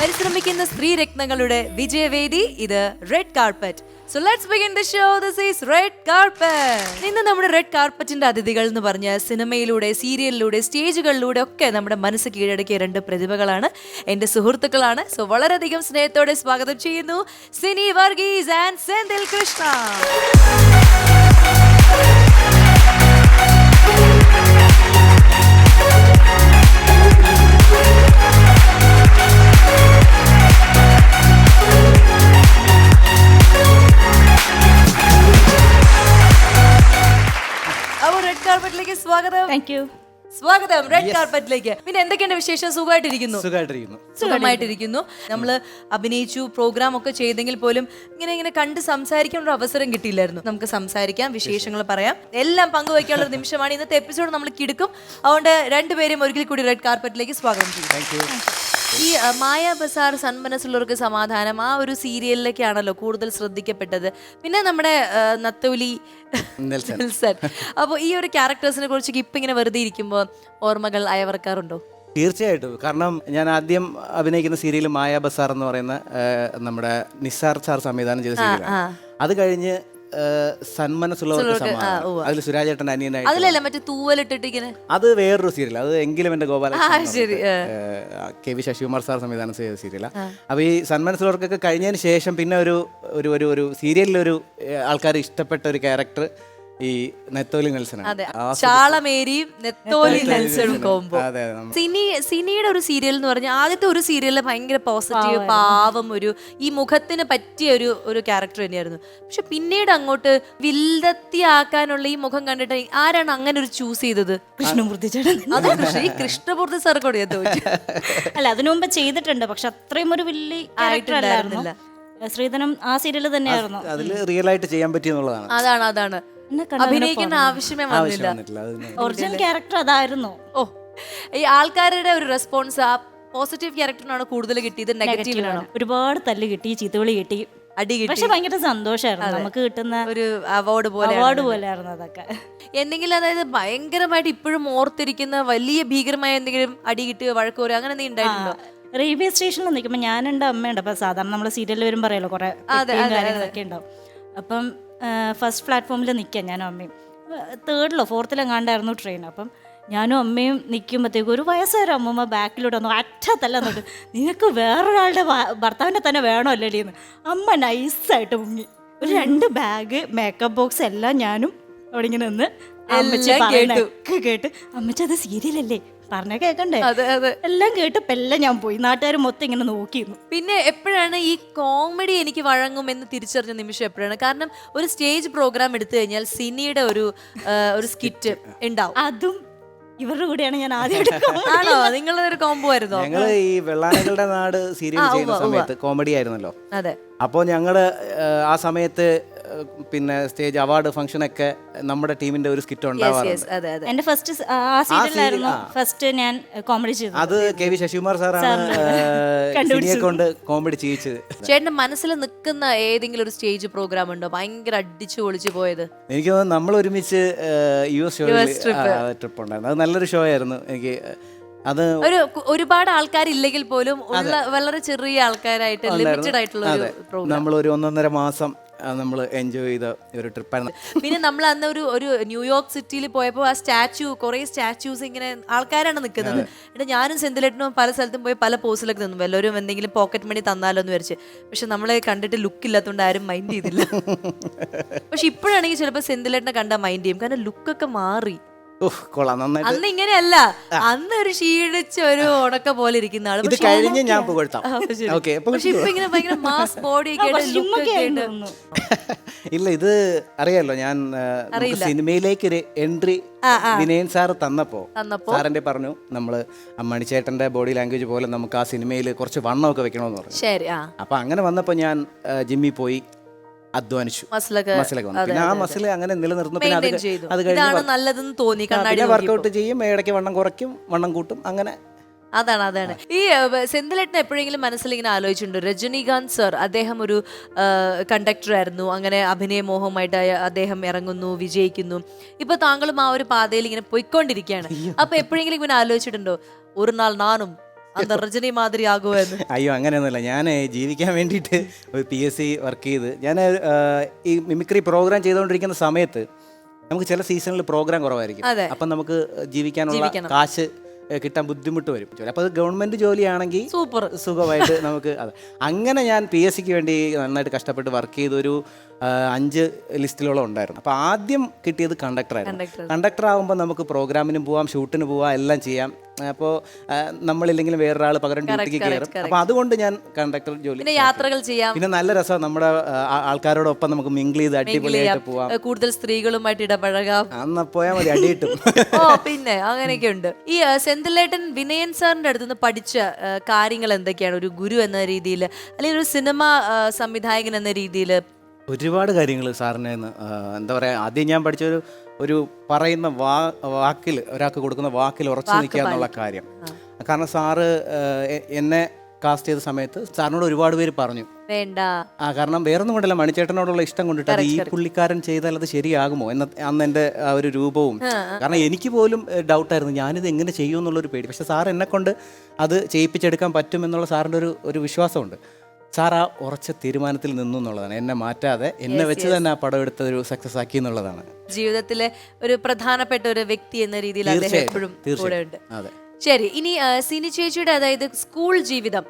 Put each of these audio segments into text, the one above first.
പരിശ്രമിക്കുന്ന സ്ത്രീരത്നങ്ങളുടെ വിജയവേദി ഇത് red carpet. So let's begin the show. This is Red Carpet. ഇന്ന് നമ്മുടെ red കാർപ്പറ്റിന്റെ അതിഥികൾ എന്ന് പറഞ്ഞ സിനിമയിലൂടെ, സീരിയലിലൂടെ, സ്റ്റേജുകളിലൂടെ ഒക്കെ നമ്മുടെ മനസ്സ് കീഴടക്കിയ രണ്ട് പ്രതിഭകളാണ്, എൻ്റെ സുഹൃത്തുക്കളാണ്. സോ വളരെയധികം സ്നേഹത്തോടെ സ്വാഗതം ചെയ്യുന്നു സിനി വർഗീസ് ആൻഡ് സെന്തിൽ കൃഷ്ണ. കാർപ്പറ്റിലേക്ക് സ്വാഗതം. Thank you. സ്വാഗതം റെഡ് കാർപ്പറ്റിലേക്ക്. പിന്നെ എന്തൊക്കെയുണ്ട് വിശേഷം? സുഖമായിട്ടിരിക്കുന്നു? സുഖമായിട്ടിരിക്കുന്നു. നമ്മള് അഭിനയിച്ചു, പ്രോഗ്രാം ഒക്കെ ചെയ്തെങ്കിൽ പോലും ഇങ്ങനെ കണ്ട് സംസാരിക്കാൻ ഒരു അവസരം കിട്ടിയില്ലായിരുന്നു. നമുക്ക് സംസാരിക്കാം, വിശേഷങ്ങൾ പറയാം, എല്ലാം പങ്കുവയ്ക്കാനുള്ള ഒരു നിമിഷമാണ് ഇന്നത്തെ എപ്പിസോഡ്. നമ്മൾ കിടക്കും. അതുകൊണ്ട് രണ്ടുപേരും ഒരിക്കൽ കൂടി റെഡ് കാർപ്പറ്റിലേക്ക് സ്വാഗതം ചെയ്യും. ഈ മായ ബസാർ, സന്മനസ്സുള്ളവർക്ക് സമാധാനം, ആ ഒരു സീരിയലിലേക്കാണല്ലോ കൂടുതൽ ശ്രദ്ധിക്കപ്പെട്ടത്. പിന്നെ നമ്മുടെ നത്തോലി നെൽസൺ. അപ്പോൾ ഈ ഒരു ക്യാരക്ടേഴ്സിനെ കുറിച്ച് ഇപ്പം ഇങ്ങനെ വെറുതെ ഇരിക്കുമ്പോൾ ഓർമ്മകൾ അയവർക്കാറുണ്ടോ? തീർച്ചയായിട്ടും. കാരണം ഞാൻ ആദ്യം അഭിനയിക്കുന്ന സീരിയൽ മായ ബസാർ എന്ന് പറയുന്ന നമ്മുടെ നിസാർ സാർ സംവിധാനം ചെയ്ത സീരിയലാണ്. അത് കഴിഞ്ഞ് സന്മനസ്സുള്ളവർക്ക് സമാധാനം, അതിൽ സുരാജേട്ടൻ അനിയനായിട്ട്, അതിലല്ല മറ്റേ തൂവലിട്ടിട്ട് അത് വേറൊരു സീരിയൽ. അത് എങ്കിലും എന്റെ Gopalakrishnan K V Sasikumar sir സംവിധാനം ചെയ്ത സീരിയലാണ്. അപ്പൊ ഈ സന്മനസ്സുള്ളവർക്കൊക്കെ കഴിഞ്ഞതിന് ശേഷം പിന്നെ ഒരു സീരിയലിലൊരു ആൾക്കാർ ഇഷ്ടപ്പെട്ട ഒരു ക്യാരക്ടർ ഈ നെത്തോലി നെൽസനാണ്. ചാളമേരിയും നെത്തോലി നെൽസണും കോംബോ. സിനിയുടെ ഒരു സീരിയൽ എന്ന് പറഞ്ഞാൽ ആദ്യത്തെ ഒരു സീരിയലിൽ ഭയങ്കര പോസിറ്റീവ്, പാവം, ഈ മുഖത്തിന് പറ്റിയ ഒരു ക്യാരക്ടർ തന്നെയായിരുന്നു. പക്ഷെ പിന്നീട് അങ്ങോട്ട് വില്ലത്തിയാക്കാനുള്ള ഈ മുഖം കണ്ടിട്ട് ആരാണ് അങ്ങനെ ഒരു ചൂസ് ചെയ്തത്? കൃഷ്ണമൂർത്തി ചേട്ടൻ. ഈ കൃഷ്ണമൂർത്തി സാർ കൂടെ അല്ല, അതിനു മുമ്പ് ചെയ്തിട്ടുണ്ട്, പക്ഷെ അത്രയും ഒരു വലിയ ക്യാരക്ടർ അല്ലായിരുന്നില്ല. ശ്രീധനം ആ സീരിയൽ തന്നെയായിരുന്നു. അതിൽ റിയൽ ആയിട്ട് ചെയ്യാൻ പറ്റിയെന്നുള്ളതാണ്. അതാണ് അഭിനയിക്കേണ്ട ആവശ്യമേ വന്നില്ല. ഒറിജിനൽ ക്യാരക്ടർ അതായിരുന്നു. ഈ ആൾക്കാരുടെ ഒരു റെസ്പോൺസ് ആ പോസിറ്റീവ് ക്യാരക്ടറിനാണ് കൂടുതൽ കിട്ടിയത്, നെഗറ്റീവിനാണോ? ഒരുപാട് തല്ല് കിട്ടി, ചീത്തവിളി കിട്ടി, അടി കിട്ടി. പക്ഷെ ഭയങ്കര സന്തോഷമായിരുന്നു. നമുക്ക് കിട്ടുന്ന ഒരു അവാർഡ് പോലെയായിരുന്നു അതൊക്കെ. എന്തെങ്കിലും അതായത് ഭയങ്കരമായിട്ട് ഇപ്പോഴും ഓർത്തിരിക്കുന്ന വലിയ ഭീകരമായ എന്തെങ്കിലും അടി കിട്ടുക, വഴക്കോരോ, അങ്ങനെ എന്തെങ്കിലും ഉണ്ടായിട്ടുണ്ടോ? റെയിൽവേ സ്റ്റേഷനിൽ നിൽക്കുമ്പോൾ ഞാനുണ്ട്, അമ്മയുണ്ട്. അപ്പം സാധാരണ നമ്മൾ സീരിയലിൽ വരും പറയല്ലോ കുറെ കാര്യങ്ങളൊക്കെ ഉണ്ടാവും. അപ്പം ഫസ്റ്റ് പ്ലാറ്റ്ഫോമിൽ നിൽക്കാം ഞാനും അമ്മയും. തേർഡിലോ ഫോർത്തിലോ കണ്ടായിരുന്നു ട്രെയിൻ. അപ്പം ഞാനും അമ്മയും നിൽക്കുമ്പോഴത്തേക്കും ഒരു വയസ്സുകാരും അമ്മമ്മ ബാക്കിലൂടെ വന്നു അറ്റത്തല്ല നോട്ട്, നിനക്ക് വേറൊരാളുടെ ഭർത്താവിനെ തന്നെ വേണോ അല്ലേടിയെന്ന്. അമ്മ നൈസായിട്ട് മുങ്ങി. ഒരു 2 ബാഗ് മേക്കപ്പ് ബോക്സ് എല്ലാം ഞാനും അവിടെ ഇങ്ങനെ നിന്ന് അമ്മച്ചി കേട്ട്, അമ്മച്ചി അത് സീരിയലല്ലേ പറഞ്ഞ കേക്കണ്ടേ, എല്ലാം കേട്ടപ്പോ എല്ലാം ഞാൻ പോയി. നാട്ടുകാർ മൊത്തം ഇങ്ങനെ നോക്കിയിരുന്നു. പിന്നെ എപ്പോഴാണ് ഈ കോമഡി എനിക്ക് വഴങ്ങുമെന്ന് തിരിച്ചറിഞ്ഞ നിമിഷം എപ്പോഴാണ്? കാരണം ഒരു സ്റ്റേജ് പ്രോഗ്രാം എടുത്തു കഴിഞ്ഞാൽ സിനിയുടെ ഒരു സ്കിറ്റ് ഉണ്ടാവും. അതും ഇവരുടെ കൂടെയാണ് ഞാൻ ആദ്യമായിട്ട്. ആണോ? നിങ്ങളുടെ ഒരു കോംബോ ആയിരുന്നോ? ഞങ്ങള് ഈ വെള്ളാനകളുടെ നാട് സീരിയൽ ചെയ്യുന്ന സമയത്ത് കോമഡി ആയിരുന്നല്ലോ. അതെ. അപ്പോൾ ഞങ്ങള് ആ സമയത്ത് പിന്നെ സ്റ്റേജ് അവാർഡ് ഫംഗ്ഷനൊക്കെ നമ്മുടെ ടീമിന്റെ ഒരു സ്കിറ്റ് ഉണ്ടാവാറുണ്ട്. എന്റെ ഫസ്റ്റ് ആ സീരിയലായിരുന്നു ഫസ്റ്റ് ഞാൻ കോമഡി ചെയ്തത്. അത് കെ വി ശശികുമാർ സാറാണ് സിനിയെ കൊണ്ട് കോമഡി ചെയ്യിച്ചത്. ചേട്ടന്റെ മനസ്സിൽ നിൽക്കുന്ന ഏതെങ്കിലും ഒരു സ്റ്റേജ് പ്രോഗ്രാം ഉണ്ടോ ഭയങ്കര അടിച്ചു പൊളിച്ചു പോയത്? എനിക്ക് തോന്നുന്നു നമ്മൾ ഒരുമിച്ച് US ട്രിപ്പ് ഉണ്ടായിരുന്നു. അത് നല്ലൊരു ഷോ ആയിരുന്നു. എനിക്ക് അത് ഒരുപാട് ആൾക്കാരില്ലെങ്കിൽ പോലും വളരെ ചെറിയ ആൾക്കാരായിട്ട് ലിമിറ്റഡ് ആയിട്ടുള്ള നമ്മൾ ഒരു 1.5 മാസം നമ്മൾ എൻജോയ് ചെയ്ത ഒരു ട്രിപ്പായിരുന്നു. പിന്നെ നമ്മൾ അന്ന് ഒരു ന്യൂയോർക്ക് സിറ്റിയിൽ പോയപ്പോൾ ആ കുറേ സ്റ്റാച്യൂസ് ഇങ്ങനെ ആൾക്കാരാണ് നിൽക്കുന്നത്. എന്നിട്ട് ഞാനും സെന്തിലേട്ടനും പല സ്ഥലത്തും പോയി പല പോസിലൊക്കെ നിന്നു. വല്ലവരും എന്തെങ്കിലും പോക്കറ്റ് മണി തന്നാലോ എന്ന് വിചാരിച്ച്. പക്ഷെ നമ്മളെ കണ്ടിട്ട് ലുക്ക് ഇല്ലാത്തതുകൊണ്ട് ആരും മൈൻഡ് ചെയ്തില്ല. പക്ഷെ ഇപ്പോഴാണെങ്കിൽ ചിലപ്പോൾ സെന്തിലേട്ടനെ കണ്ടാൽ മൈൻഡ് ചെയ്യും, കാരണം ലുക്കൊക്കെ മാറി. അന്ന് ഇങ്ങനെയല്ല, അന്ന് ഒരു ക്ഷീണിച്ച ഒരു ഉണക്ക പോലെ ഇരിക്കുന്ന ആള്. ഇത് കഴിഞ്ഞ് ഞാൻ പുകഴ്ത്താം. പക്ഷെ ഇപ്പൊ ഇങ്ങനെ ഭയങ്കര മാസ് ബോഡി ഇല്ല, ഇത് അറിയാലോ, ഞാൻ സിനിമയിലേക്ക് ഒരു എൻട്രി വിനയൻ സാറ് തന്നപ്പോ സാറിന്റെ പറഞ്ഞു, നമ്മള് മണിച്ചേട്ടന്റെ ബോഡി ലാംഗ്വേജ് പോലെ നമുക്ക് ആ സിനിമയിൽ കുറച്ച് വണ്ണമൊക്കെ വെക്കണമെന്ന് പറഞ്ഞു. അപ്പൊ അങ്ങനെ വന്നപ്പോ ഞാൻ ജിമ്മിൽ പോയി അധ്വാനിച്ചു, മസിലൊക്കെ വന്നു. പിന്നെ ആ മസിൽ അങ്ങനെ നിലനിർത്തുന്നു. പിന്നെ അത് കഴിഞ്ഞ് വർക്കൗട്ട് ചെയ്യും, ഇടയ്ക്ക് വണ്ണം കുറയ്ക്കും, വണ്ണം കൂട്ടും, അങ്ങനെ. അതാണ് ഈ സെന്തിലേട്ടൻ എപ്പോഴെങ്കിലും മനസ്സിൽ ഇങ്ങനെ ആലോചിച്ചിട്ടുണ്ടോ? രജനീകാന്ത് സർ, അദ്ദേഹം ഒരു കണ്ടക്ടർ ആയിരുന്നു, അങ്ങനെ അഭിനയമോഹമായിട്ട് അദ്ദേഹം ഇറങ്ങുന്നു, വിജയിക്കുന്നു. ഇപ്പൊ താങ്കളും ആ ഒരു പാതയിൽ ഇങ്ങനെ പോയിക്കൊണ്ടിരിക്കുകയാണ്. അപ്പൊ എപ്പോഴെങ്കിലും ഇങ്ങനെ ആലോചിച്ചിട്ടുണ്ടോ, ഒരു നാൾ നാനും അന്തർജനി മാതിരി ആകുമോ എന്ന്. അയ്യോ അങ്ങനെയൊന്നുമില്ല. ഞാൻ ജീവിക്കാൻ വേണ്ടിയിട്ട് ഒരു PSC വർക്ക് ചെയ്ത് ഞാൻ ഈ മിമിക്രി പ്രോഗ്രാം ചെയ്തുകൊണ്ടിരിക്കുന്ന സമയത്ത് നമുക്ക് ചില സീസണിൽ പ്രോഗ്രാം കുറവായിരിക്കും. അപ്പം നമുക്ക് ജീവിക്കാനുള്ള കാശ് കിട്ടാൻ ബുദ്ധിമുട്ട് വരും. അപ്പോൾ അത് ഗവൺമെൻറ് ജോലിയാണെങ്കിൽ സൂപ്പർ സുഖമായിട്ട് നമുക്ക് അതെ. അങ്ങനെ ഞാൻ PSCക്ക് വേണ്ടി നന്നായിട്ട് കഷ്ടപ്പെട്ട് വർക്ക് ചെയ്തൊരു 5 ലിസ്റ്റിലോളം ഉണ്ടായിരുന്നു. അപ്പോൾ ആദ്യം കിട്ടിയത് കണ്ടക്ടറായിരുന്നു. കണ്ടക്ടർ ആകുമ്പോൾ നമുക്ക് പ്രോഗ്രാമിനും പോവാം, ഷൂട്ടിന് പോവാം, എല്ലാം ചെയ്യാം. അപ്പോൾ നമ്മളില്ലെങ്കിലും വേറൊരാൾ പകരം ഡ്യൂട്ടിക്ക് കയറും. അപ്പോൾ അതുകൊണ്ട് ഞാൻ കണ്ടക്ടർ ജോലി. പിന്നെ യാത്രകൾ ചെയ്യാം, പിന്നെ നല്ല രസം നമ്മുടെ ആൾക്കാരോടൊപ്പം നമുക്ക് മിങ്കിൾ ചെയ്ത് അടിപൊളിയായിട്ട് പോവാം. കൂടുതൽ സ്ത്രീകളുമായിട്ട് ഇടപഴകാം. അന്ന് പോയാൽ മതി, അടി കിട്ടും. ഓ പിന്നെ അങ്ങനെയൊക്കെ ഉണ്ട്. ഈ സെന്തിലേട്ടൻ വിനയൻ സാറിന്റെ അടുത്ത് നിന്ന് പഠിച്ച കാര്യങ്ങൾ എന്തൊക്കെയാണ്? ഒരു ഗുരു എന്ന രീതിയിൽ അല്ലെങ്കിൽ ഒരു സിനിമ സംവിധായകൻ എന്ന രീതിയിൽ ഒരുപാട് കാര്യങ്ങൾ സാറിനെ എന്താ പറയുക, ആദ്യം ഞാൻ പഠിച്ച ഒരു പറയുന്ന വാക്കിൽ, ഒരാൾക്ക് കൊടുക്കുന്ന വാക്കിൽ ഉറച്ചു നിൽക്കുക എന്നുള്ള കാര്യം. കാരണം സാറ് എന്നെ കാസ്റ്റ് ചെയ്ത സമയത്ത് സാറിനോട് ഒരുപാട് പേര് പറഞ്ഞു വേണ്ട. കാരണം വേറൊന്നും കൊണ്ടല്ല, മണിച്ചേട്ടനോടുള്ള ഇഷ്ടം കൊണ്ടിട്ട് അത് ഈ പുള്ളിക്കാരൻ ചെയ്താൽ അത് ശരിയാകുമോ അന്ന് എൻ്റെ ആ ഒരു രൂപവും. കാരണം എനിക്ക് പോലും ഡൗട്ടായിരുന്നു ഞാനിത് എങ്ങനെ ചെയ്യും എന്നുള്ളൊരു പേടി. പക്ഷെ സാർ എന്നെ കൊണ്ട് അത് ചെയ്യിപ്പിച്ചെടുക്കാൻ പറ്റുമെന്നുള്ള സാറിൻ്റെ ഒരു വിശ്വാസമുണ്ട്. സാർ ആ ഉറച്ച തീരുമാനത്തിൽ നിന്നു എന്നുള്ളതാണ്. എന്നെ മാറ്റാതെ എന്നെ വെച്ച് തന്നെ ആ പടം എടുത്ത ഒരു സക്സസ് ആക്കി എന്നുള്ളതാണ്. ജീവിതത്തിലെ ഒരു പ്രധാനപ്പെട്ട ഒരു വ്യക്തി എന്ന രീതിയിൽ അദ്ദേഹം എപ്പോഴും കൂടെ ഉണ്ട്. അതെ. ശരി, ഇനി സിനി ചേച്ചിയുടെ അതായത് സ്കൂൾ ജീവിതം,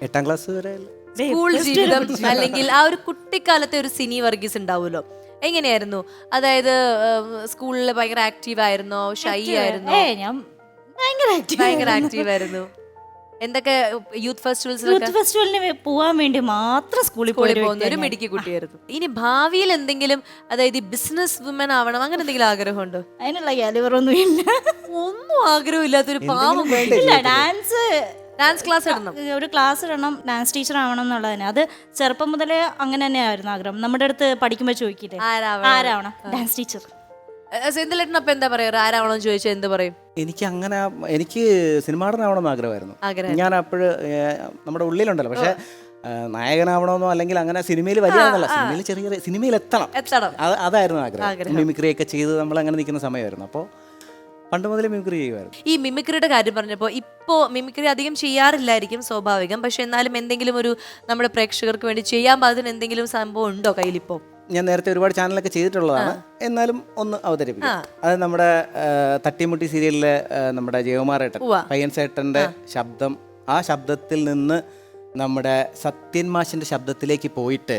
8ാം ക്ലാസ് വരെ സ്കൂൾ ജീവിതം അല്ലെങ്കിൽ ആ ഒരു കുട്ടിക്കാലത്തെ ഒരു സിനി വർഗീസ് ഉണ്ടാവുമല്ലോ, എങ്ങനെയായിരുന്നു? അതായത് സ്കൂളിൽ ഭയങ്കര ആക്റ്റീവ് ആയിരുന്നോ, ഷൈ ആയിരുന്നോ? ഞാൻ ഭയങ്കര ആക്റ്റീവ് ആയിരുന്നു. എന്തൊക്കെ യൂത്ത് ഫെസ്റ്റിവലിന് പോവാൻ വേണ്ടി മാത്രം സ്കൂളിൽ പോകുന്ന ഒരു മിടുക്കി കുട്ടിയായിരുന്നു. ഇനി ഭാവിയിൽ എന്തെങ്കിലും അതായത് ബിസിനസ് വുമൻ ആവണം അങ്ങനെ എന്തെങ്കിലും ആഗ്രഹമുണ്ടോ? അതിനുള്ള കാലിബറൊന്നും ഇല്ല. ഒന്നും ആഗ്രഹമില്ലാത്തൊരു പാവം. ഡാൻസ് ക്ലാസ് ഇടണം, ഒരു ക്ലാസ് ഇടണം, ഡാൻസ് ടീച്ചർ ആവണം എന്നുള്ളതിന്. അത് ചെറുപ്പം മുതലേ അങ്ങനെ തന്നെയായിരുന്നു ആഗ്രഹം. നമ്മുടെ അടുത്ത് പഠിക്കുമ്പോൾ ചോദിക്കില്ലേ ആരാവണം? Dance teacher. സെന്തിലേട്ടൻ അപ്പൊ എന്താ പറയാ, ആരാവണമെന്ന് ചോദിച്ചാൽ എന്ത് പറയും? എനിക്ക് സിനിമ നടനാവണമെന്ന് ആഗ്രഹമായിരുന്നു. ഞാൻ അപ്പോഴ് നമ്മുടെ ഉള്ളിലുണ്ടല്ലോ, പക്ഷെ നായകനാവണമെന്നോ അല്ലെങ്കിൽ അങ്ങനെ സിനിമയിൽ വരികയെന്നല്ല, സിനിമയിൽ ചെറിയ സിനിമയിൽ എത്തണം, അതായിരുന്നു ആഗ്രഹം. മിമിക്രിയൊക്കെ ചെയ്ത് നമ്മൾ അങ്ങനെ നിൽക്കുന്ന സമയമായിരുന്നു. അപ്പോൾ പണ്ട് മുതലേ മിമിക്രി ചെയ്യുമായിരുന്നു. ഈ മിമിക്രിയുടെ കാര്യം പറഞ്ഞപ്പോൾ ഇപ്പോൾ മിമിക്രി അധികം ചെയ്യാറില്ലായിരിക്കും, സ്വാഭാവികം. പക്ഷെ എന്നാലും എന്തെങ്കിലും ഒരു നമ്മുടെ പ്രേക്ഷകർക്ക് വേണ്ടി ചെയ്യാൻ പാകത്തിന് എന്തെങ്കിലും സംഭവം ഉണ്ടോ കയ്യിലിപ്പോ? ഞാൻ നേരത്തെ ഒരുപാട് ചാനലൊക്കെ ചെയ്തിട്ടുള്ളതാണ്, എന്നാലും ഒന്ന് അവതരിപ്പിക്കും. അത് നമ്മുടെ തട്ടിമുട്ടി സീരിയലിലെ നമ്മുടെ ജയകുമാരേട്ടൻ, പയ്യൻ ചേട്ടൻ്റെ ശബ്ദം, ആ ശബ്ദത്തിൽ നിന്ന് നമ്മുടെ സത്യൻ മാഷിന്റെ ശബ്ദത്തിലേക്ക് പോയിട്ട്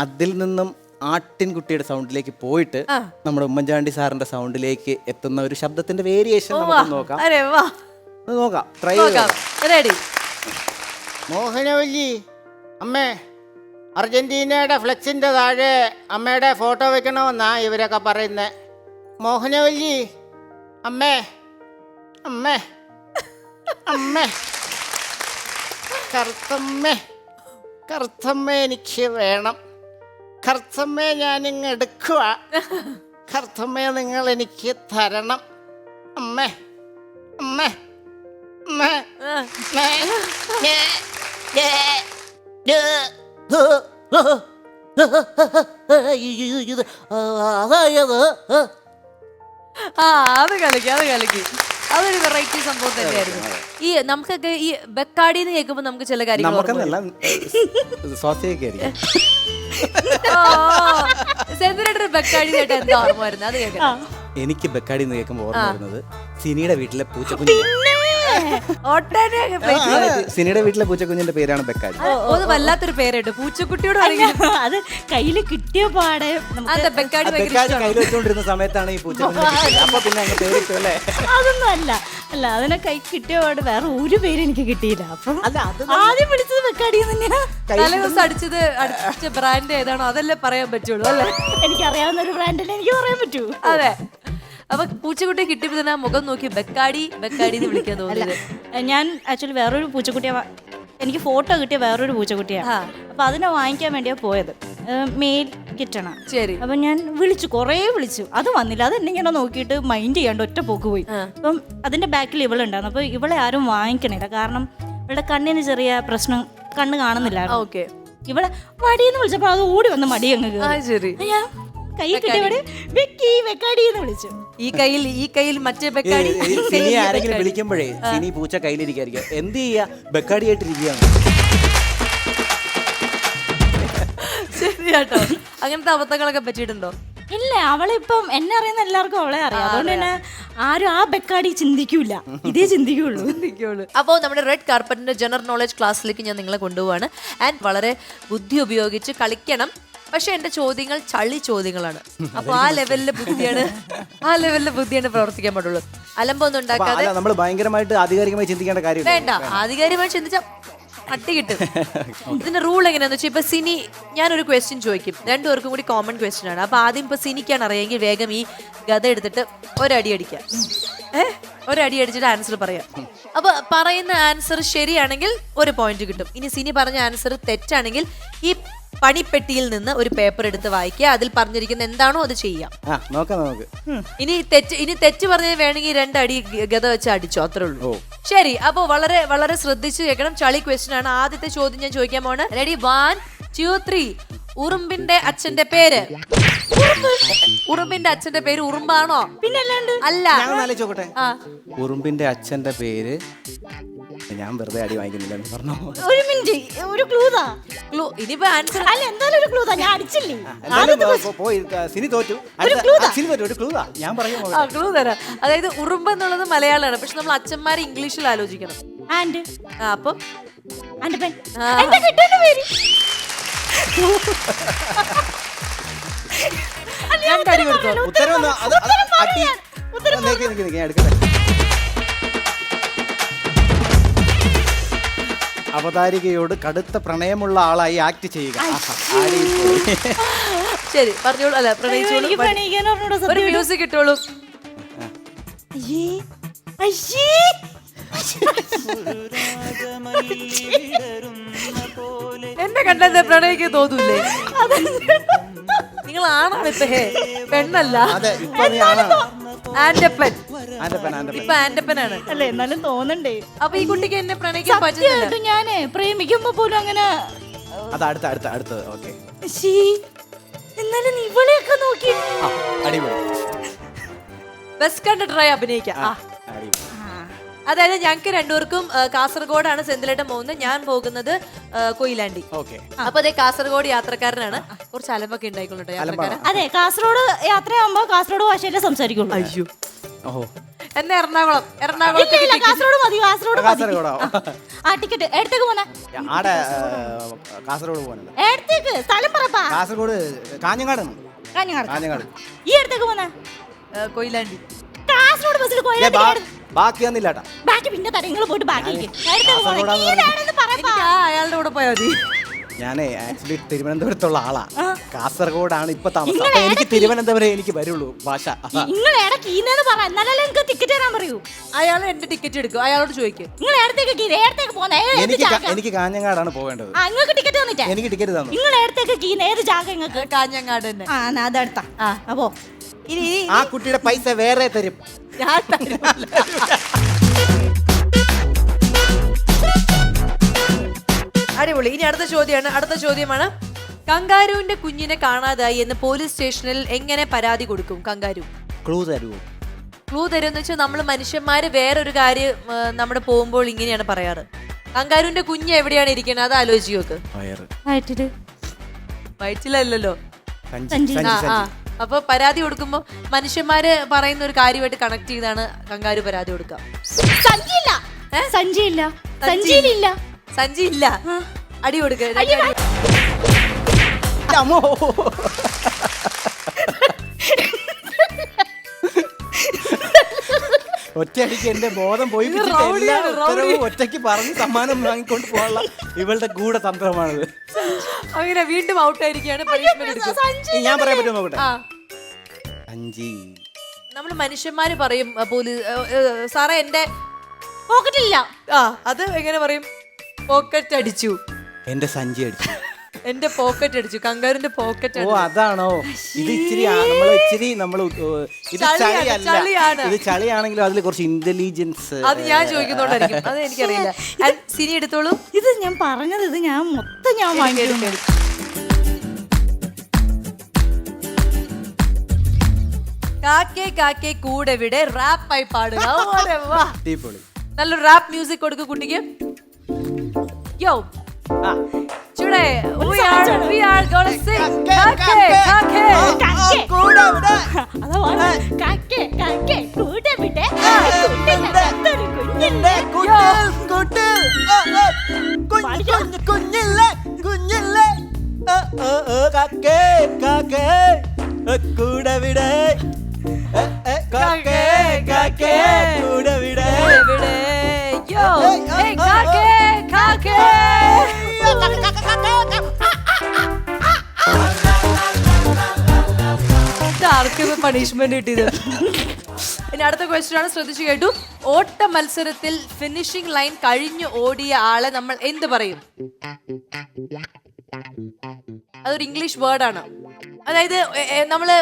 അതിൽ നിന്നും ആട്ടിൻകുട്ടിയുടെ സൗണ്ടിലേക്ക് പോയിട്ട് നമ്മുടെ ഉമ്മൻചാണ്ടി സാറിന്റെ സൗണ്ടിലേക്ക് എത്തുന്ന ഒരു ശബ്ദത്തിന്റെ വേരിയേഷൻ നമുക്ക് നോക്കാം. ട്രൈ ചെയ്യാം. മോഹനവല്ലി അമ്മേ, അർജന്റീനയുടെ ഫ്ലെക്സിന്റെ താഴെ അമ്മയുടെ ഫോട്ടോ വെക്കണമെന്നാ ഇവരൊക്കെ പറയുന്നത്. മോഹനവല്ലി അമ്മേ, അമ്മേ, അമ്മേ, കറുത്തമ്മേ, കറുത്തമ്മ എനിക്ക് വേണം. കറുത്തമ്മേ ഞാനിങ്ങ് എടുക്കുക. കറുത്തമ്മേ നിങ്ങൾ എനിക്ക് തരണം. അമ്മേ, അമ്മേ, അമ്മേ, അത് കലക്കി. അതൊരു വെറൈറ്റി സംഭവം തന്നെയായിരുന്നു. ഈ നമുക്കൊക്കെ ഈ ബക്കാടി എന്ന് കേൾക്കുമ്പോൾ നമുക്ക് ചില കാര്യങ്ങൾ ബക്കാടി കേട്ട എന്താ ഓർമ്മ വരുന്നത്? അത് കേൾക്കാം. എനിക്ക് ബക്കാടി എന്ന് കേൾക്കുമ്പോൾ ഓർമ്മ വരുന്നത് സിനിയുടെ വീട്ടിലെ പൂച്ചക്കുഞ്ഞ്. സിനിയുടെ വീട്ടിലെ പൂച്ചക്കുഞ്ഞിന്റെ പേരാണ് ബക്കാടി. അത് വല്ലാത്തൊരു പേരായിട്ട് പൂച്ചക്കുട്ടിയോട് അത് കയ്യില് കിട്ടിയ പാടെ ബക്കാടി കയ്യിൽ വെച്ചോണ്ടിരുന്ന സമയത്താണ് ഈ പൂച്ചക്കുഞ്ഞ്. അപ്പൊ പിന്നെ അങ്ങ് പേരിട്ടു അല്ലേ? അതൊന്നും അല്ല അതിനെ കൈ കിട്ടിയ പാട് വേറെ ഒരു പേര് എനിക്ക് കിട്ടിയില്ല. അപ്പൊ ആദ്യം വിളിച്ചത് ബക്കാടി തന്നെയാ. തലേദിവസം അടിച്ച ബ്രാൻഡ് ഏതാണോ അതല്ലേ പറയാൻ പറ്റുള്ളൂ അല്ലേ? എനിക്ക് അറിയാവുന്ന ഒരു ബ്രാൻഡിനെ എനിക്ക് പറയാൻ പറ്റൂ. അതെ. അപ്പൊ പൂച്ചക്കുട്ടിയെ കിട്ടിയപ്പോ തന്നെ ആ മുഖം നോക്കി ബക്കാടി ബക്കാടി എന്ന് വിളിക്കാൻ തോന്നിയത്. ഞാൻ ആക്ച്വലി വേറൊരു പൂച്ചക്കുട്ടിയെ, എനിക്ക് ഫോട്ടോ കിട്ടിയ വേറൊരു പൂച്ചക്കുട്ടിയാണ്. അപ്പൊ അതിനെ വാങ്ങിക്കാൻ വേണ്ടിയാ പോയത്. മെയിൽ കിട്ടണം. ശരി. അപ്പൊ ഞാൻ കുറേ വിളിച്ചു, അത് വന്നില്ല. അത് എന്നെ ഇങ്ങനെ നോക്കിയിട്ട് മൈൻഡ് ചെയ്യാണ്ട് ഒറ്റ പോക്ക് പോയി. അപ്പം അതിന്റെ ബാക്കിൽ ഇവളുണ്ടായിരുന്നു. അപ്പൊ ഇവളെ ആരും വാങ്ങിക്കണില്ല, കാരണം ഇവളുടെ കണ്ണിന് ചെറിയ പ്രശ്നം, കണ്ണ് കാണുന്നില്ലായിരുന്നു. ഓക്കെ. ഇവളെ മടിയെന്ന് വിളിച്ചപ്പോ അത് ഓടി വന്ന് മടി അങ്ങ് ശരി. ഞാൻ കൈ കിട്ടിയവിടെ വെക്കി വെക്കാടി എന്ന് വിളിച്ചു. ഈ കയ്യിൽ മറ്റേ ബെക്കാടി, ഈ സിനി കയ്യിൽ ഈ ആരെങ്കിലും ബെക്കാടി. വിളിക്കുമ്പോഴേ സിനി പൂച്ച കയ്യിലിരിക്കായിരിക്കും. എന്ത് ചെയ്യാ, ബെക്കാടിയായിട്ടിരിക്കുകയാണ്. ശരിയാട്ടോ. അങ്ങനത്തെ അബദ്ധങ്ങളൊക്കെ പറ്റിയിട്ടുണ്ടോ? ഇല്ല, അവളിപ്പം എന്നെ അറിയുന്ന എല്ലാവർക്കും അവളെ അറിയാം. അതുകൊണ്ട് തന്നെ ആരും ആ ബെക്കാടി ചിന്തിക്കൂല, ഇതേ ചിന്തിക്കുള്ളൂ. അപ്പോൾ നമ്മുടെ റെഡ് കാർപ്പറ്റിന്റെ ജനറൽ നോളജ് ക്ലാസ്സിലേക്ക് ഞാൻ നിങ്ങളെ കൊണ്ടുപോവാണ്. ആൻഡ് വളരെ ബുദ്ധി ഉപയോഗിച്ച് കളിക്കണം. പക്ഷെ എന്റെ ചോദ്യങ്ങൾ ചളി ചോദ്യങ്ങളാണ്. അപ്പൊ ആ ലെവലിലെ ബുദ്ധിയാണ് പ്രവർത്തിക്കാൻ പാടുള്ളൂ. അലമ്പൊന്നും ഉണ്ടാക്കാതെ. നമ്മൾ ഭയങ്കരമായിട്ട് ആധികാരികമായി ചിന്തിക്കേണ്ട കാര്യം വേണ്ട, ആധികാരികമായി ചിന്തിച്ച അട്ടി കിട്ടും. ഇതിന്റെ റൂൾ എങ്ങനെയാന്ന് വെച്ചാൽ ഇപ്പൊ സിനി, ഞാനൊരു ക്വസ്റ്റ്യൻ ചോദിക്കും, രണ്ടുപേർക്കും കൂടി കോമൺ ക്വസ്റ്റ്യൻ ആണ്. അപ്പൊ ആദ്യം ഇപ്പൊ സിനിക്കാണ് അറിയാമെങ്കിൽ വേഗം ഈ ഗത എടുത്തിട്ട് ഒരടി അടിക്കാം. ഒരടി അടിച്ചിട്ട് ആൻസർ പറയാം. അപ്പൊ പറയുന്ന ആൻസർ ശരിയാണെങ്കിൽ ഒരു പോയിന്റ് കിട്ടും. ഇനി സിനി പറഞ്ഞ ആൻസർ തെറ്റാണെങ്കിൽ ഈ പണിപ്പെട്ടിയിൽ നിന്ന് ഒരു പേപ്പർ എടുത്ത് വായിക്കുക. അതിൽ പറഞ്ഞിരിക്കുന്ന എന്താണോ അത് ചെയ്യാം. നമുക്ക് ഇനി തെറ്റ് പറഞ്ഞത് വേണമെങ്കിൽ 2 അടി ഗത വെച്ച് അടിച്ചോ, അത്രേ ഉള്ളൂ. ശരി, അപ്പൊ വളരെ വളരെ ശ്രദ്ധിച്ചു കേൾക്കണം. ചളി ക്വസ്റ്റ്യൻ ആണ്. ആദ്യത്തെ ചോദ്യം ഞാൻ ചോദിക്കാൻ പോണ്. റെഡി, 1 2 3. ഉറുമ്പിന്റെ അച്ഛന്റെ പേര്. ഉറുമ്പിന്റെ അച്ഛന്റെ പേര് ഉറുമ്പാണോ? പിന്നല്ലാണ്ട്. അല്ല. ചോക്കട്ടെ. ഉറുമ്പിന്റെ അച്ഛന്റെ പേര്, ഞാൻ വെറുതെ അടി വാങ്ങിക്കുന്നില്ല പറഞ്ഞോ. ഒരു മിനിറ്റ്, ഒരു ക്ലൂതാ. ഇനിയിപ്പോ ആൻസർ അല്ല, എന്തായാലും ഒരു ക്ലൂതാ. ഞാൻ അടിച്ചില്ലേ. സിനി തോറ്റു. ഒരു ക്ലൂതാ ഞാൻ പറയും. ക്ലൂ തരാം. അതായത് ഉറുമ്പ് എന്നുള്ളത് മലയാളമാണ്, പക്ഷെ നമ്മൾ അച്ഛന്മാരെ ഇംഗ്ലീഷിൽ ആലോചിക്കണം. ആൻഡ് അപ്പം ആൻഡപ്പൻ. എന്താ കിട്ടുന്ന പേര്? രണ്ടടി കൊടുത്തോ. അവതാരികയോട് കടുത്ത പ്രണയമുള്ള ആളായി ആക്ട് ചെയ്യുക. ശരി, പറഞ്ഞോളൂ. അല്ല, പ്രണയിച്ചോളൂ. എനിക്ക് പ്രണയിക്കാൻ അറിഞ്ഞൂടാ ഒരു സത്യം. മ്യൂസിക് ഇട്ടോളൂ. അയ്യേ, അയ്യേ. എന്നെ കണ്ടെന്താ പ്രണയിക്കാൻ തോന്നൂലേ? നിങ്ങൾ ആണാണ് ഇപ്പൊ, പെണ്ണല്ല. ആൻഡപ്പൻ. ഇപ്പൊ ആൻഡപ്പനാണ് അല്ല, എന്നാലും തോന്നണ്ടേ. അപ്പൊ ഈ കുട്ടിക്ക് എന്നെ പ്രണയിക്കാൻ പറ്റുന്നില്ല. സത്യമായിട്ടും ഞാന് പ്രേമിക്കുമ്പോ പോലും അങ്ങനെ. അത് അടുത്തത്. ഓക്കെ, ശ്ശീ, എന്നാലും നീ ഇവളെയൊക്കെ നോക്കി. അടിപൊളി. ബെസ്റ്റ് കണ്ടക്ടറായി അഭിനയിക്കാം. അതായത് ഞങ്ങൾക്ക് രണ്ടുപേർക്കും കാസർഗോഡാണ് സെന്തിലേട്ടൻ പോകുന്നത്, ഞാൻ പോകുന്നത് കൊയിലാണ്ടി. അപ്പൊ അതേ കാസർഗോഡ് യാത്രക്കാരനാണ്. കുറച്ച് അലമ്പൊക്കെ ഉണ്ടായിക്കൊള്ളട്ടെ യാത്രക്കാരൻ. അതെ, കാസർഗോഡ് യാത്രയാകുമ്പോ കാസർഗോഡ് ഭാഷയിലെ സംസാരിക്കുള്ളൂ. അയ്യോ, എന്നെ എറണാകുളം കാസർഗോഡ് മതി. കാസർഗോഡ് ആ ടിക്കറ്റ് എടുത്തേക്ക് പോന്നെ. കാസർഗോഡ് പോകാനല്ല, എടുത്തേക്ക് സ്ഥലം പറപ്പാ. കാസർഗോഡ് കാഞ്ഞങ്ങാട്. ഈ എടുത്തേക്ക് പോന്നെ കൊയിലാണ്ടി. കാസർഗോഡ് ബസ്സിൽ കൊയിലാണ്ടി. ബാക്കി വന്നില്ലാട്ടാ. ബാക്കി പിന്നെ തരാം. നിങ്ങൾ പോയിട്ട് ബാക്കി അയാളുടെ കൂടെ പോയാൽ മതി. ഞാനേ ആക്ച്വലി തിരുവനന്തപുരത്തുള്ള ആളാ. കാസർഗോഡാണ് ഇപ്പൊ താമസം. അപ്പൊ എനിക്ക് തിരുവനന്തപുരം എനിക്ക് വരുള്ളൂ ഭാഷ. നിങ്ങൾ ഇടയ്ക്ക് പറ, എന്നാലല്ലേ എനിക്ക് ടിക്കറ്റ് തരാൻ പറയൂ. അയാൾ എന്റെ ടിക്കറ്റ് എടുക്കും, അയാളോട് ചോദിക്കും. നിങ്ങൾ ഏടത്തേക്ക് പോന്നെ? എനിക്ക് കാഞ്ഞങ്ങാടാണ് പോകേണ്ടത്. നിങ്ങൾക്ക് ടിക്കറ്റ് തന്നിട്ടേ? എനിക്ക് ടിക്കറ്റ് തന്നു. നിങ്ങൾ ഏടത്തേക്ക് ഏത് ജാഗ നിങ്ങൾക്ക്? കാഞ്ഞങ്ങാട് തന്നെ. അതെടുത്താ. അപ്പോ ആ കുട്ടിയുടെ പൈസ വേറെ തരും. അടിപൊളി. ഇനി അടുത്ത ചോദ്യമാണ്. കങ്കാരുവിന്റെ കുഞ്ഞിനെ കാണാതായി എന്ന് പോലീസ് സ്റ്റേഷനിൽ എങ്ങനെ പരാതി കൊടുക്കും കങ്കാരു? ക്ലൂ തരുമോ? ക്ലൂ തരുമെന്ന് വെച്ചാൽ നമ്മൾ മനുഷ്യന്മാര് വേറൊരു കാര്യം നമ്മുടെ പോകുമ്പോൾ ഇങ്ങനെയാണ് പറയാറ്. കങ്കാരുവിന്റെ കുഞ്ഞ് എവിടെയാണ് ഇരിക്കുന്നത് അത് ആലോചിച്ച് നോക്ക്. വയറ്റിലല്ലോ. അപ്പൊ പരാതി കൊടുക്കുമ്പോ മനുഷ്യന്മാര് പറയുന്ന ഒരു കാര്യമായിട്ട് കണക്ട് ചെയ്താണ് കങ്കാരു പരാതി കൊടുക്കുക. സഞ്ചി ഇല്ല. അടി കൊടുക്ക. ഒറ്റയടിക്ക് എന്റെ ബോധം പോയി. ഒറ്റയ്ക്ക് പറഞ്ഞ് സമ്മാനം വാങ്ങിക്കൊണ്ട് പോകാനുള്ള ഇവളുടെ ഗൂഢതന്ത്രമാണിത്. അങ്ങനെ വീണ്ടും ഔട്ടായിരിക്കാണ്. ഞാൻ പറയാൻ പറ്റുമോ നോക്കട്ടെ? നമ്മള് മനുഷ്യന്മാര് പറയും പോലീസ് സാറേ എന്റെ പോക്കറ്റില്ല. അത് എങ്ങനെ പറയും? പോക്കറ്റ് അടിച്ചു. എന്റെ സഞ്ചി അടിച്ചു. എന്റെ പോക്കറ്റ് അടിച്ചു. കങ്കാരുന്റെ പോക്കറ്റ്. ഓ അതാണോ? ഇത് ഇച്ചിരി ഇത് ചളിയല്ല. ഇത് ചളിയാണെങ്കിലും അതിൽ കുറച്ച് ഇന്റലിജൻസ്. അത് ഞാൻ ചോദിക്കുന്നോണ്ടായിരിക്കും. അത് എനിക്കറിയില്ല. സിനി എടുത്തോളൂ. ഇത് ഞാൻ പറഞ്ഞത്, ഇത് ഞാൻ മൊത്തം ഞാൻ വാങ്ങിയെടുക്കും. കാക്കേ കാക്കേ കൂടെ വിടെ റാപ്പായി പാടുക. ഓരെ വാ. അടിപൊളി. നല്ലൊരു റാപ്പ് മ്യൂസിക് കൊടുക്ക് കുട്ടിക്ക്. യോ ചുടേ we are gonna sing കാക്കേ കാക്കേ കൂടെ വിടെ. അതാ പറഞ്ഞത്. കാക്കേ കാക്കേ കൂടെ വിടെ. കുട്ടിനകത്തൊരു കുഞ്ഞില്ലേ. കുഞ്ഞില്ലേ കുഞ്ഞില്ലേ കാക്കേ കാക്കേ കൂടെ വിടെ. കാക്കേ കാക്കേ കൂടെ വിടെ. ഇവിടെ യോ hey കാക്കേ കാക്കേ. ആർക്കും പണിഷ്മെന്റ് കിട്ടിയത്. ഇനി അടുത്ത ക്വസ്റ്റ്യൻ ആണ്, ശ്രദ്ധിച്ചു കേട്ടു. ഓട്ട മത്സരത്തിൽ ഫിനിഷിംഗ് ലൈൻ കഴിഞ്ഞു ഓടിയ ആളെ നമ്മൾ എന്ത് പറയും? അതൊരു ഇംഗ്ലീഷ് വേർഡാണ്. അതായത് നമ്മള്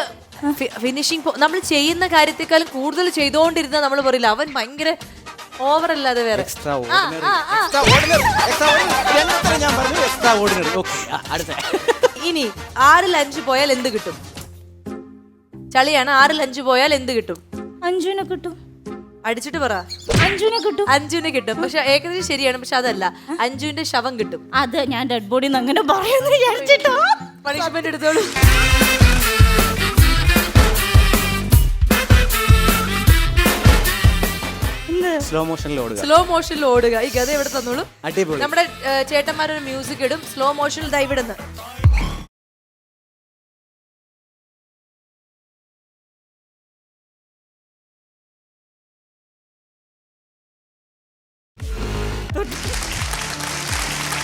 ഫിനിഷിംഗ് നമ്മൾ ചെയ്യുന്ന കാര്യത്തെക്കാളും കൂടുതൽ ചെയ്തുകൊണ്ടിരുന്ന നമ്മൾ പറയില്ല അവൻ ഭയങ്കര ഓവർ അല്ലാതെ വേറെ. ഇനി 6ൽ 5 പോയാൽ എന്ത് കിട്ടും? ചളിയാണ്. 6ൽ 5 പോയാൽ എന്ത് കിട്ടും? അഞ്ജുവിനെ കിട്ടും. അടിച്ചിട്ട് പറ. അഞ്ജുവിനെ കിട്ടും. അഞ്ജുവിനെ കിട്ടും. പക്ഷെ ഏകദേശം ശരിയാണ്. പക്ഷെ അതല്ല, അഞ്ജുവിന്റെ ശവം കിട്ടും. അത് ഞാൻ ഡെഡ് ബോഡി അങ്ങനെ പറയുന്നു വിചാരിച്ചിട്ടോ. പണിഷ്മെന്റ് എടുത്തോളൂ. സ്ലോ മോഷനിൽ ഓടുക. സ്ലോ മോഷനിൽ ഓടുക. ഈ കഥ ഇവിടെ തന്നോളൂ. അടിപൊളി. നമ്മുടെ ചേട്ടന്മാരൊരു മ്യൂസിക് ഇടും. സ്ലോ മോഷനിൽ ദാ ഇവിടുന്ന്.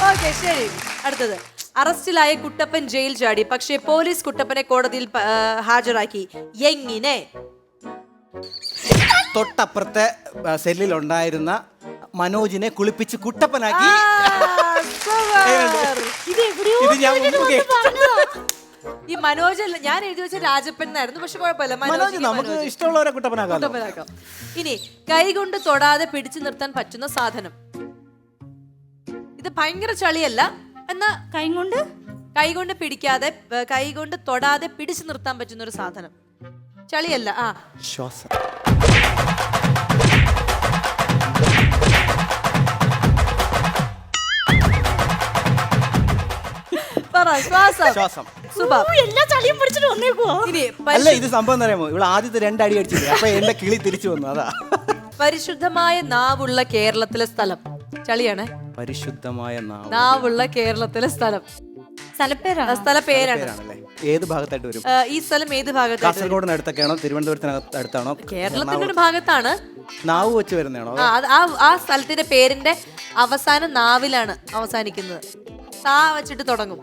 ഓക്കെ ശരി. അടുത്തത്. അറസ്റ്റിലായ കുട്ടപ്പൻ ജയിൽ ചാടി, പക്ഷേ പോലീസ് കുട്ടപ്പനെ കോടതിയിൽ ഹാജരാക്കി. എങ്ങനെ? തൊട്ടപ്പുറത്തെ സെല്ലിൽ ഉണ്ടായിരുന്ന മനോജിനെ കുളിപ്പിച്ച് കുട്ടപ്പനാക്കി. ഇത് ഞാൻ മുമ്പ് കേട്ടു. ഈ മനോജ് അല്ല, ഞാൻ എഴുതി വെച്ച രാജപ്പൻ എന്നായിരുന്നു. പക്ഷെ കുഴപ്പമില്ല, മനോജ് നമുക്ക് ഇഷ്ടമുള്ളവരെ കുട്ടപ്പനാക്കാം. കുട്ടപ്പനാക്കാം. ഇനി കൈകൊണ്ട് തൊടാതെ പിടിച്ചു നിർത്താൻ പറ്റുന്ന സാധനം. ഇത് ഭയങ്കര ചളിയല്ല, എന്നാ കൈകൊണ്ട് പിടിക്കാതെ കൈകൊണ്ട് തൊടാതെ പിടിച്ചു നിർത്താൻ പറ്റുന്ന ഒരു സാധനം. ചളിയല്ല. ശ്വാസം. ശ്വാസം. എല്ലാ ചളിയും പിടിച്ചിട്ട് വന്നേക്കുവോ? അല്ല, ഇത് സംഭവം എന്താ അറിയാമോ? ഇവിടെ ആദ്യത്തെ 2 അടി അടിച്ചില്ലേ, അപ്പൊ എന്റെ കിളി തിരിച്ചു വന്നു. അതാ. പരിശുദ്ധമായ നാവുള്ള കേരളത്തിലെ സ്ഥലം. ചളിയാണ്. പരിശുദ്ധമായ നാവുള്ള കേരളത്തിലെ സ്ഥലം. സ്ഥലപ്പേരാണ്. ഏത് ഭാഗത്തായിട്ട് വരും? ഈ സ്ഥലം ഏത് ഭാഗത്തായിട്ട്? കാസർഗോഡിന് അടുത്തൊക്കെയാണോ കേരളത്തിന് അടുത്താണോ? കേരളത്തിന്റെ ഒരു ഭാഗത്താണ്. നാവ് വെച്ച് വരുന്നതാണോ? ആ സ്ഥലത്തിന്റെ പേരിന്റെ അവസാനം നാവിലാണ് അവസാനിക്കുന്നത്. താ വെച്ചിട്ട് തുടങ്ങും.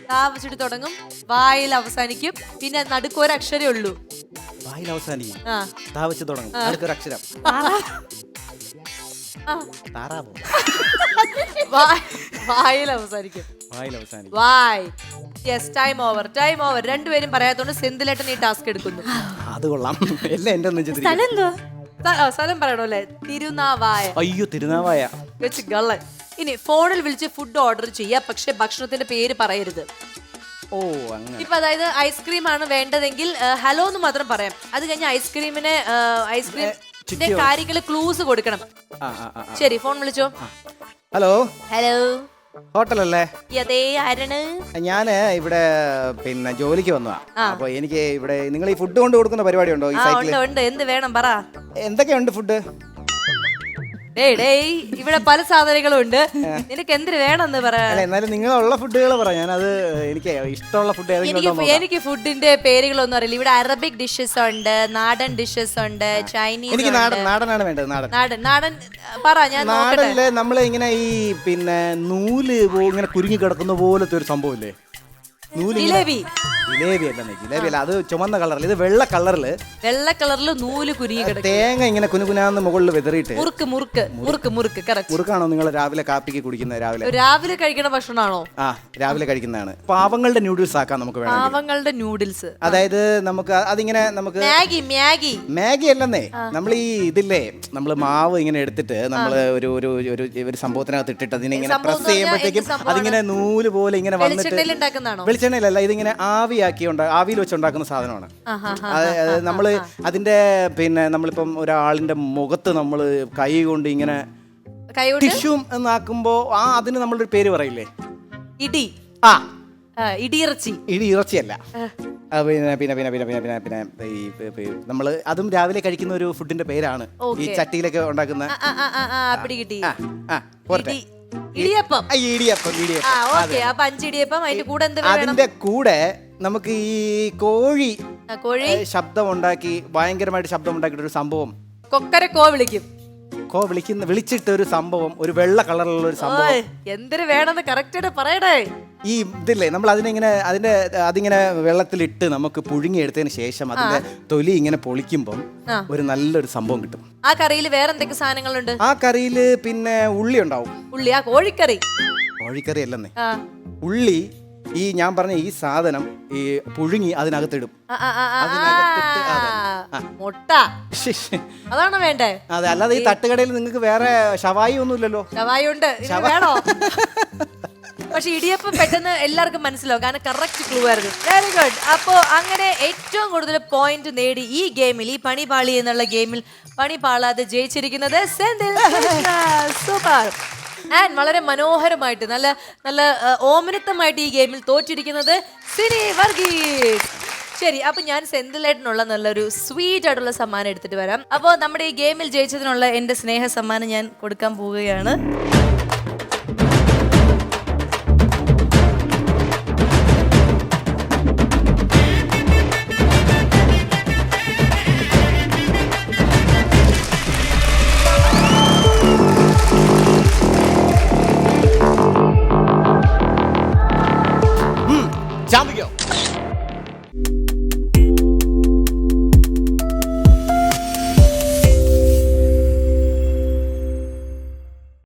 താ വെച്ചിട്ട് തുടങ്ങും, വായിൽ അവസാനിക്കും, പിന്നെ നടുക്കൊരു അക്ഷരേ ഉള്ളൂ. വായിൽ അവസാനിക്കും, താ വെച്ച് തുടങ്ങും, നടുക്കൊരു അക്ഷരം. വായിൽ അവസാനിക്കും. വായ്. Yes, time over. രണ്ടുപേരും പറയാത്തോണ്ട് സെന്തിലേട്ടൻ ഈ ടാസ്ക് എടുക്കുന്നു. അത് കൊള്ളാം. എല്ലാം എന്റെ സ്ഥലം പറയണോ അല്ലേ? തിരുനാവായ. അയ്യോ, തിരുനാവായ വെച്ച് ഗള്ളൻ. ഇനി ഫോണിൽ വിളിച്ച് ഫുഡ് ഓർഡർ ചെയ്യാ, പക്ഷെ ഭക്ഷണത്തിന്റെ പേര് പറയരുത്. ഓ, അങ്ങനെ. ഇപ്പൊ അതായത് ഐസ്ക്രീം ആണ് വേണ്ടതെങ്കിൽ ഹലോ എന്ന് മാത്രം പറയാം. അത് കഴിഞ്ഞ ഐസ്ക്രീമിന്റെ കാര്യങ്ങള് ക്ലൂസ് കൊടുക്കണം. ശരി, ഫോൺ വിളിച്ചോ. ഹലോ ഹലോ, ഹോട്ടലല്ലേ? അതെ, ആരാണ്? ഞാന് ഇവിടെ പിന്നെ ജോലിക്ക് വന്നതാ. അപ്പൊ എനിക്ക് ഇവിടെ നിങ്ങൾ ഈ ഫുഡ് കൊണ്ട് കൊടുക്കുന്ന പരിപാടി ഉണ്ടോ? ഉണ്ട്. എന്ത് വേണം പറ. എന്തൊക്കെയുണ്ട് ഫുഡ്? ഇവിടെ പല സാധനങ്ങളും ഉണ്ട്. നിനക്ക് എന്തിനു വേണമെന്ന് പറയാ. എന്നാലും നിങ്ങളുള്ള ഫുഡുകൾ പറ. ഞാനത് എനിക്ക് ഇഷ്ടമുള്ള ഫുഡ് എനിക്ക് ഫുഡിന്റെ പേരുകളൊന്നും അറിയില്ല. ഇവിടെ അറബിക് ഡിഷസ് ഉണ്ട്, നാടൻ ഡിഷസ് ഉണ്ട്, ചൈനീസ്. എനിക്ക് നാടനാണ് വേണ്ടത്. നാടൻ പറ. ഞാൻ നാടനില് നമ്മള് ഇങ്ങനെ ഈ പിന്നെ നൂല് ഇങ്ങനെ കുരുങ്ങി കിടക്കുന്ന പോലത്തെ ഒരു സംഭവം ഇല്ലേ? ജിലേബി. ജിലേബി അല്ല, അത് ചുമന്ന കളറിൽ, ഇത് വെള്ള കളറില് നൂല് കുരുങ്ങി കിടക്കും. തേങ്ങ ഇങ്ങനെ കുനുകുനാന്ന് മുകളിൽ വെതറിയിട്ട്. മുറുക്കാണോ നിങ്ങൾ രാവിലെ കാപ്പിക്ക് കുടിക്കുന്നത്? രാവിലെ കഴിക്കുന്ന ഭക്ഷണമാണോ? രാവിലെ കഴിക്കുന്നതാണ്. പാവങ്ങളുടെ ന്യൂഡിൽസ് ആക്കാം നമുക്ക് വേണം. പാവങ്ങളുടെ ന്യൂഡിൽസ്, അതായത് നമുക്ക് അതിങ്ങനെ നമുക്ക് മാഗി അല്ലെന്നേ, നമ്മൾ ഈ ഇതില്ലേ, നമ്മള് മാവ് ഇങ്ങനെ എടുത്തിട്ട് നമ്മള് ഒരു സംഭവത്തിനകത്ത് ഇട്ടിട്ട് അതിനെ ഇങ്ങനെ പ്രസ് ചെയ്യുമ്പോഴത്തേക്കും അതിങ്ങനെ നൂല് പോലെ ഇങ്ങനെ വന്നിട്ട് വെളിച്ചെണ്ണയിലല്ല, ഇതിങ്ങനെ ആവിയിൽ വെച്ചുണ്ടാക്കുന്ന സാധനമാണ്. നമ്മൾ അതിന്റെ പിന്നെ നമ്മളിപ്പം ഒരാളിന്റെ മുഖത്ത് നമ്മൾ കൈ കൊണ്ട് ഇങ്ങനെ ടിഷ്യൂ എന്നാക്കുമ്പോ അതിന് നമ്മളൊരു പേര് പറയില്ലേ? ഇടി. ഇറച്ചിയല്ല. പിന്നെ പിന്നെ പിന്നെ പിന്നെ പിന്നെ പിന്നെ ഈ നമ്മള് അതും രാവിലെ കഴിക്കുന്ന ഒരു ഫുഡിന്റെ പേരാണ്. ഈ ചട്ടിയിലൊക്കെ ഉണ്ടാക്കുന്ന ഇടിയപ്പം. അതിന്റെ കൂടെ നമുക്ക് ഈ കോഴി ശബ്ദം ഉണ്ടാക്കി, ഭയങ്കരമായിട്ട് ശബ്ദം ഉണ്ടാക്കിയിട്ട് ഒരു സംഭവം, കൊക്കരക്കോ വിളിക്കും. വിളിച്ചിട്ട് ഒരു സംഭവം, ഒരു വെള്ള കളറിലുള്ള ഒരു സംഭവം. എന്തിനു വേണമെന്ന് കറക്റ്റ് പറയടേ. ഈ ഇതില്ലേ, നമ്മൾ അതിങ്ങനെ വെള്ളത്തിലിട്ട് നമുക്ക് പുഴുങ്ങിയെടുത്തതിന് ശേഷം അതിന്റെ തൊലി ഇങ്ങനെ പൊളിക്കുമ്പം ഒരു നല്ലൊരു സംഭവം കിട്ടും. ആ കറിയിൽ വേറെ എന്തൊക്കെ സാധനങ്ങളുണ്ട്? ആ കറിയില് പിന്നെ ഉള്ളി ഉണ്ടാവും. ഉള്ളി? ആ കോഴിക്കറി അല്ലെന്നേ, ഉള്ളി. ഈ ഞാൻ പറഞ്ഞ ഈ സാധനം ഈ പുഴുങ്ങി അതിനകത്തിടും. മുട്ട അതാണോ വേണ്ടേ? അതെ, അല്ലാതെ ഈ തട്ടുകടയിൽ നിങ്ങൾക്ക് വേറെ ഷവായി ഒന്നുമില്ലല്ലോ. ഷവായി ഉണ്ട്, വേണോ? പക്ഷെ ഇടിയപ്പം പെട്ടെന്ന് എല്ലാവർക്കും മനസ്സിലാവും, കാരണം കറക്റ്റ് ക്ലൂ ആയിരുന്നു. Very good. അപ്പോ അങ്ങനെ ഏറ്റവും കൂടുതൽ പോയിന്റ് നേടി ഈ ഗെയിമിൽ, ഈ പണി പാളി എന്നുള്ള ഗെയിമിൽ പണി പാളാതെ ജയിച്ചിരിക്കുന്നത് സെന്തിൽ. സൂപ്പർ. ആൻഡ് വളരെ മനോഹരമായിട്ട് നല്ല നല്ല ഓമനത്തമായിട്ട് ഈ ഗെയിമിൽ തോറ്റിരിക്കുന്നത് സിനി വർഗീസ്. ശരി, അപ്പൊ ഞാൻ സെന്തിലേട്ടനുള്ള നല്ലൊരു സ്വീറ്റ് ആയിട്ടുള്ള സമ്മാനം എടുത്തിട്ട് വരാം. അപ്പോൾ നമ്മുടെ ഈ ഗെയിമിൽ ജയിച്ചതിനുള്ള എന്റെ സ്നേഹ സമ്മാനം ഞാൻ കൊടുക്കാൻ പോവുകയാണ്.